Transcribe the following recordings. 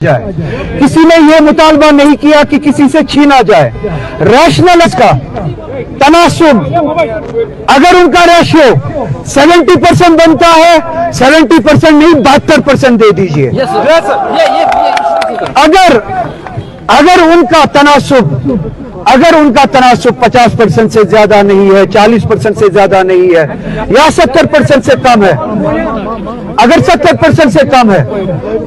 जाए। किसी ने यह मुतालबा नहीं किया कि किसी से छीना जाए। रैशनल का तनासुब, अगर उनका रेशियो 70% बनता है, 70% नहीं 72% दे दीजिए। अगर उनका तनासुब 50% से ज्यादा नहीं है, 40% से ज्यादा नहीं है, या 70% से कम है, अगर 70% से कम है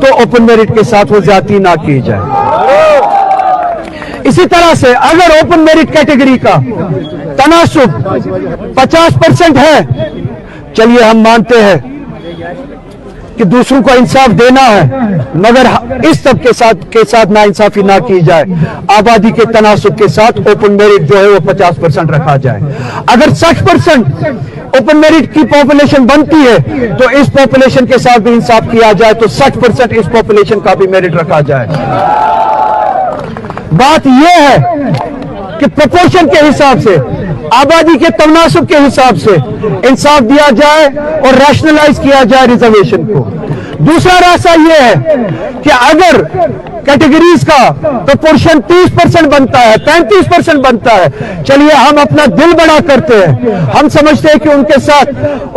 तो ओपन मेरिट के साथ वो ज्यादती ना की जाए। इसी तरह से अगर ओपन मेरिट कैटेगरी का तनासुब 50% है, चलिए हम मानते हैं कि दूसरों को इंसाफ देना है, मगर इस सब के साथ ना इंसाफी ना की जाए। आबादी के तनासुब के साथ ओपन मेरिट जो है वो 50% रखा जाए। अगर 60% ओपन मेरिट की पॉपुलेशन बनती है तो इस पॉपुलेशन के साथ भी इंसाफ किया जाए, तो 60% इस पॉपुलेशन का भी मेरिट रखा जाए। बात यह है कि प्रोपोर्शन के हिसाब से, आबादी के तनासुब के हिसाब से इंसाफ दिया जाए और रैशनलाइज किया जाए रिजर्वेशन को। दूसरा रास्ता यह है कि अगर कैटेगरीज का प्रोपोर्शन 30% बनता है, 35% बनता है, चलिए हम अपना दिल बड़ा करते हैं, हम समझते हैं कि उनके साथ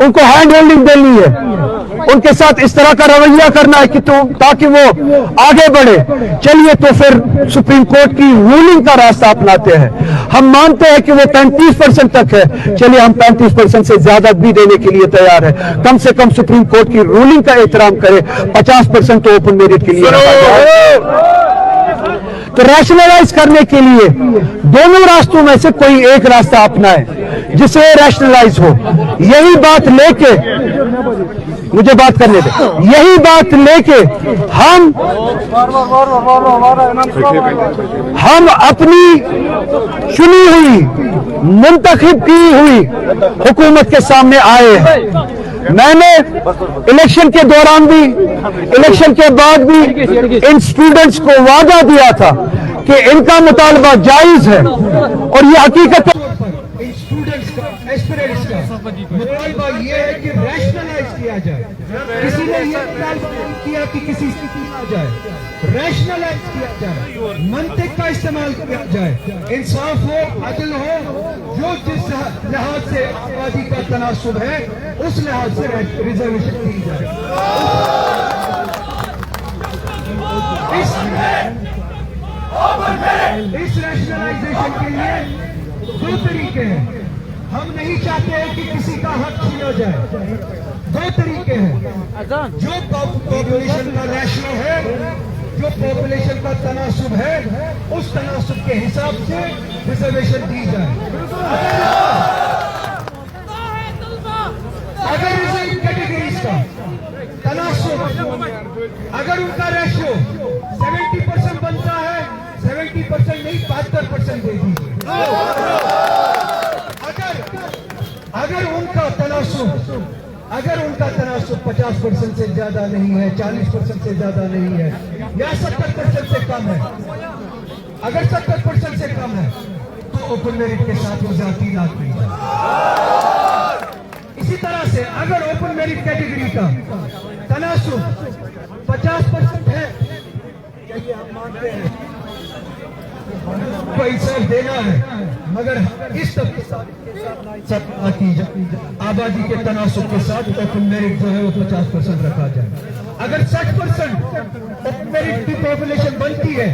उनको हैंड होल्डिंग देनी है, उनके साथ इस तरह का रवैया करना है कि ताकि वो आगे बढ़े। चलिए तो फिर सुप्रीम कोर्ट की रूलिंग का रास्ता अपनाते हैं। हम मानते हैं कि वो 35% तक है, चलिए हम 35% से ज्यादा भी देने के लिए तैयार है। कम से कम सुप्रीम कोर्ट की रूलिंग का एहतराम करें, 50% तो ओपन मेरिट के लिए रखा जाए। तो रैशनलाइज करने के लिए दोनों रास्तों में से कोई एक रास्ता अपनाएं जिससे रैशनलाइज हो। यही बात लेके, मुझे बात करने दे, यही बात लेके हम अपनी चुनी हुई, मुंतखब की हुई हुकूमत के सामने आए हैं। मैंने इलेक्शन के दौरान भी, इलेक्शन के बाद भी इन स्टूडेंट्स को वादा दिया था कि इनका मुतालबा जायज है, और ये हकीकत इन स्टूडेंट्स का, एस्पिरेंट्स का मुतालबा ये है कि रैशनलाइज किया जाए। किसी ने ये मुतालबा नहीं किया कि किसी से छीना जाए, रैशनलाइज किया जाए, मंतिक का इस्तेमाल किया जाए, इंसाफ हो, अदल हो, जो जिस लिहाज से आबादी का तनासुब है उस लिहाज से रिजर्वेशन दी जाए। इस रैशनलाइजेशन के लिए दो तरीके हैं। हम नहीं चाहते हैं कि किसी का हक छीना जाए। दो तरीके हैं। जो पॉपुलेशन का रेशियो है, जो पॉपुलेशन का तनासुब है, उस तनासुब के हिसाब से रिजर्वेशन दी जाए। अगर रिजर्व कैटेगरीज का तनासुब, अगर उनका रेशियो 70% बनता है, 70% नहीं 72% दे दीजिए। अगर उनका तनासुब 50% से ज्यादा नहीं है, 40% से ज्यादा नहीं है, या 70% से कम है, अगर 70% से कम है तो ओपन मेरिट के साथ वो ज्यादती ना की जाए। इसी तरह से अगर ओपन मेरिट कैटेगरी का तनासुब 50% है, चलिए हम मानते हैं को इंसाफ देना है, मगर इस तक के साथ की जाए, आबादी के तनासुब के साथ ओपन मेरिट जो है वो 50% रखा जाए। अगर 60% ओपन मेरिट की पॉपुलेशन बनती है